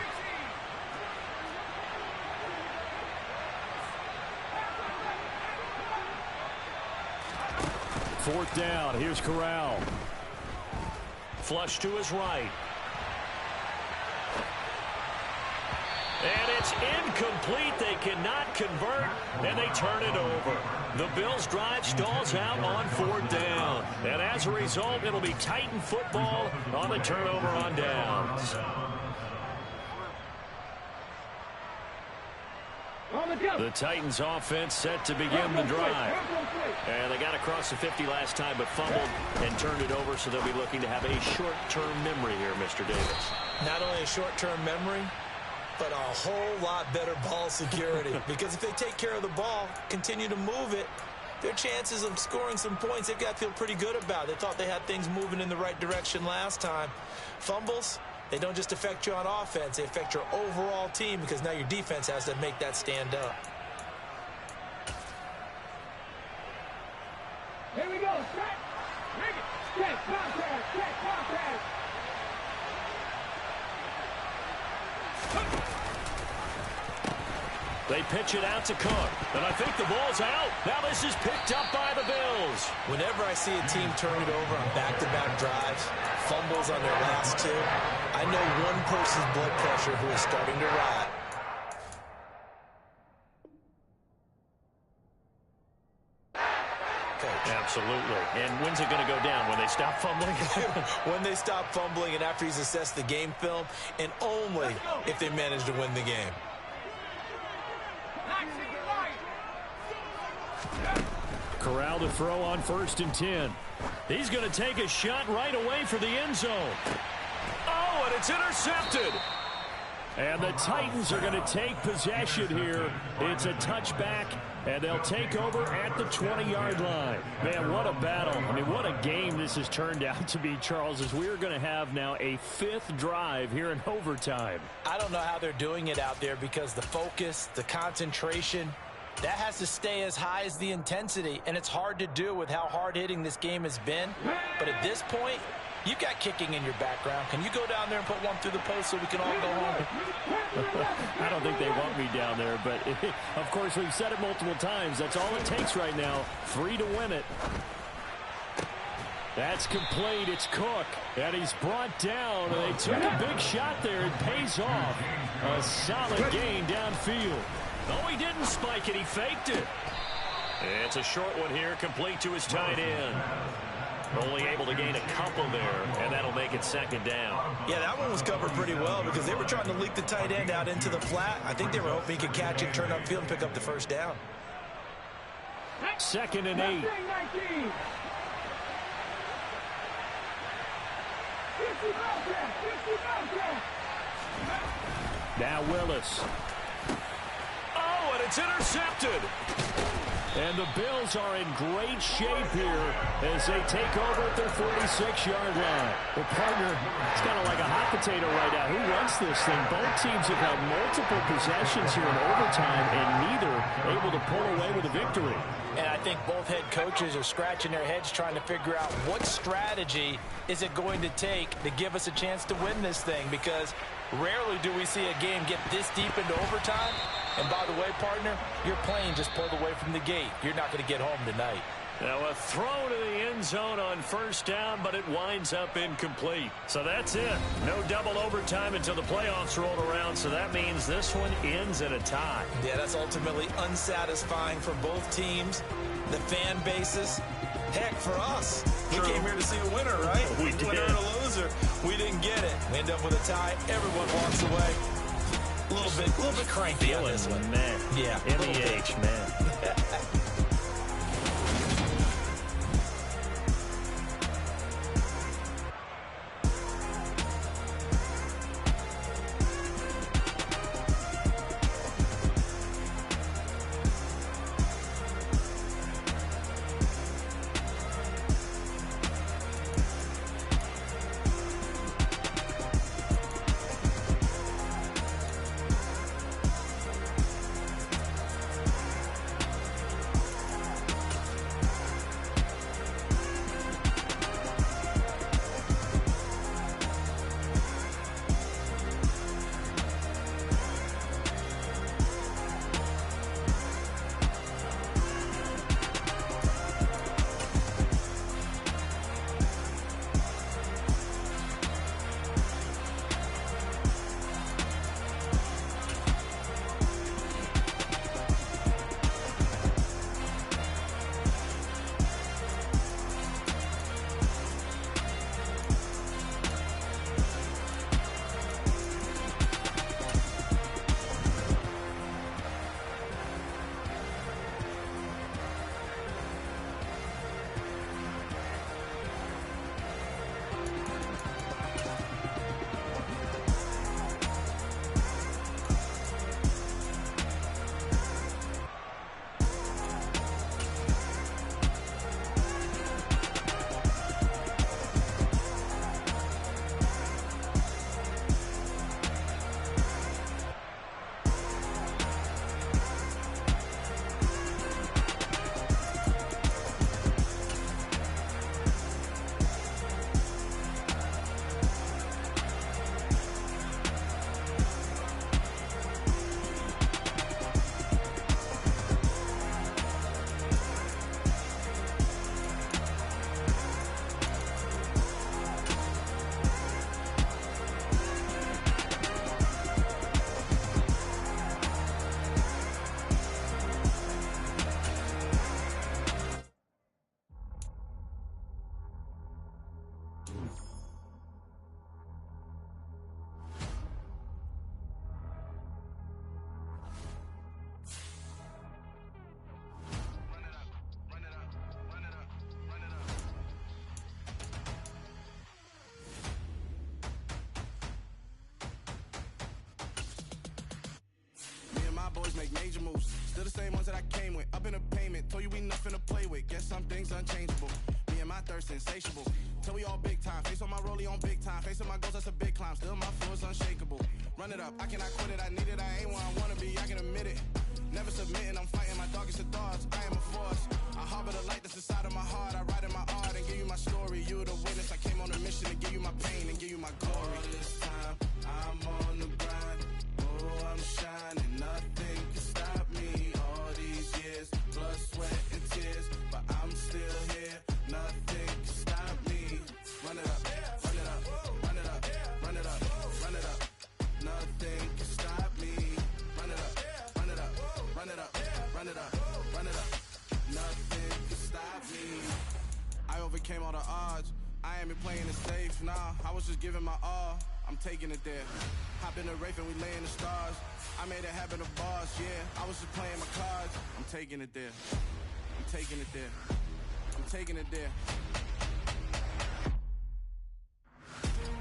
Fourth down. Here's Corral. Flush to his right. And it's incomplete. They cannot convert, and they turn it over. The Bills' drive stalls out on 4th down. And as a result, it'll be Titan football on the turnover on downs. The Titans offense set to begin the drive. And they got across the 50 last time, but fumbled and turned it over, so they'll be looking to have a short-term memory here, Mr. Davis. Not only a short-term memory, but a whole lot better ball security. Because if they take care of the ball, continue to move it, their chances of scoring some points, they've got to feel pretty good about. They thought they had things moving in the right direction last time. Fumbles, they don't just affect you on offense, they affect your overall team because now your defense has to make that stand up. Here we go. Set. Make it. Set. Contact. Set. Contact. They pitch it out to Cook. And I think the ball's out. Now this is picked up by the Bills. Whenever I see a team turn it over on back-to-back drives, fumbles on their last two, I know one person's blood pressure who is starting to ride. Absolutely. And when's it going to go down? When they stop fumbling? When they stop fumbling and after he's assessed the game film, and only if they manage to win the game. Corral to throw on 1st and 10. He's going to take a shot right away for the end zone. Oh, and it's intercepted. And the Titans are going to take possession here. It's a touchback, and they'll take over at the 20-yard line. Man, what a battle. I mean, what a game this has turned out to be, Charles, as we are going to have now a 5th drive here in overtime. I don't know how they're doing it out there because the focus, the concentration, that has to stay as high as the intensity, and it's hard to do with how hard-hitting this game has been. But at this point, You've got kicking in your background. Can you go down there and put one through the post so we can all go home? I don't think they want me down there, but of course we've said it multiple times. That's all it takes right now. 3 to win it. That's complete. It's Cook. And he's brought down. They took a big shot there. It pays off. A solid gain downfield. Oh, he didn't spike it. He faked it. It's a short one here, complete to his tight end. Only able to gain a couple there, and that'll make it second down. Yeah, that one was covered pretty well because they were trying to leak the tight end out into the flat. I think they were hoping he could catch it, turn upfield, and pick up the first down. 2nd and 8. 19. Now Willis. Oh, and it's intercepted. And the Bills are in great shape here as they take over at their 46-yard line. Well, partner, it's kind of like a hot potato right now. Who wants this thing? Both teams have had multiple possessions here in overtime, and neither able to pull away with a victory. And I think both head coaches are scratching their heads trying to figure out what strategy is it going to take to give us a chance to win this thing, because rarely do we see a game get this deep into overtime. And by the way, partner, your plane just pulled away from the gate. You're not going to get home tonight. Now a throw to the end zone on first down, but it winds up incomplete. So that's it. No double overtime until the playoffs rolled around, so that means this one ends in a tie. Yeah, that's ultimately unsatisfying for both teams, the fan bases. Heck, for us, we came here to see a winner, right? We did. Winner and a loser. We didn't get it. We end up with a tie. Everyone walks away. A little bit cranky on this one. Man. Yeah. MEH, man. Boys make major moves. Still the same ones that I came with. Up in a payment. Told you we nothing to play with. Guess some things unchangeable. Me and my thirst insatiable. Till we all big time. Face on my rollie on big time. Face on my goals, that's a big climb. Still my flow is unshakable. Run it up. I cannot quit it. I need it. I ain't where I wanna be. I can admit it. Never submitting. I'm fighting my darkest of thoughts. I am a force. I harbor the light that's inside of my heart. I write in my art and give you my story. You the witness. I came on a mission to run it up, run it up. Nothing can stop me. I overcame all the odds. I ain't been playing it safe, nah. I was just giving my all. I'm taking it there. Hop in the Wraith and we lay in the stars. I made it happen, the boss, yeah. I was just playing my cards. I'm taking it there. I'm taking it there. I'm taking it there.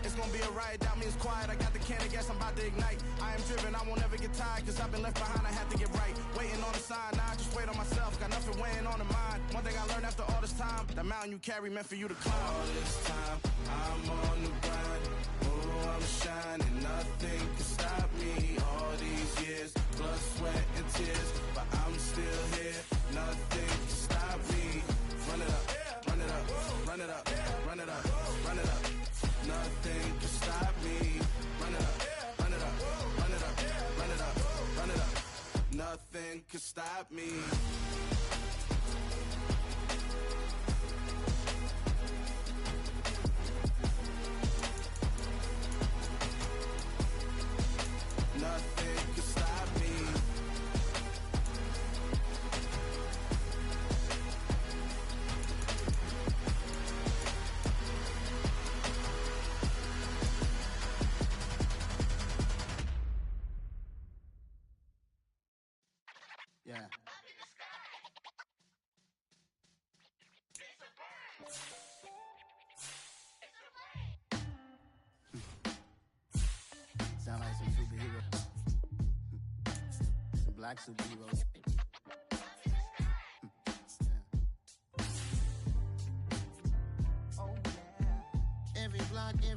It's gonna be a riot, doubt me it's quiet. I got the can of gas, I'm about to ignite. I am driven, I won't ever get tired, cause I've been left behind, I have to get right. Waiting on the sign, now I just wait on myself. Got nothing weighing on the mind. One thing I learned after all this time, the mountain you carry meant for you to climb. All this time, I'm on the grind. Oh, I'm shining, nothing can stop me. All these years, blood, sweat, and tears, but I'm still here. Nothing can stop me. Run it up, run it up, run it up, run it up, run it up. Nothing can stop me. Run it up, run it up, run it up, run it up, run it up. Nothing can stop me. Nothing can stop me. Yeah. Sound like some superheroes. Some black superheroes. Yeah. Oh yeah. Every block,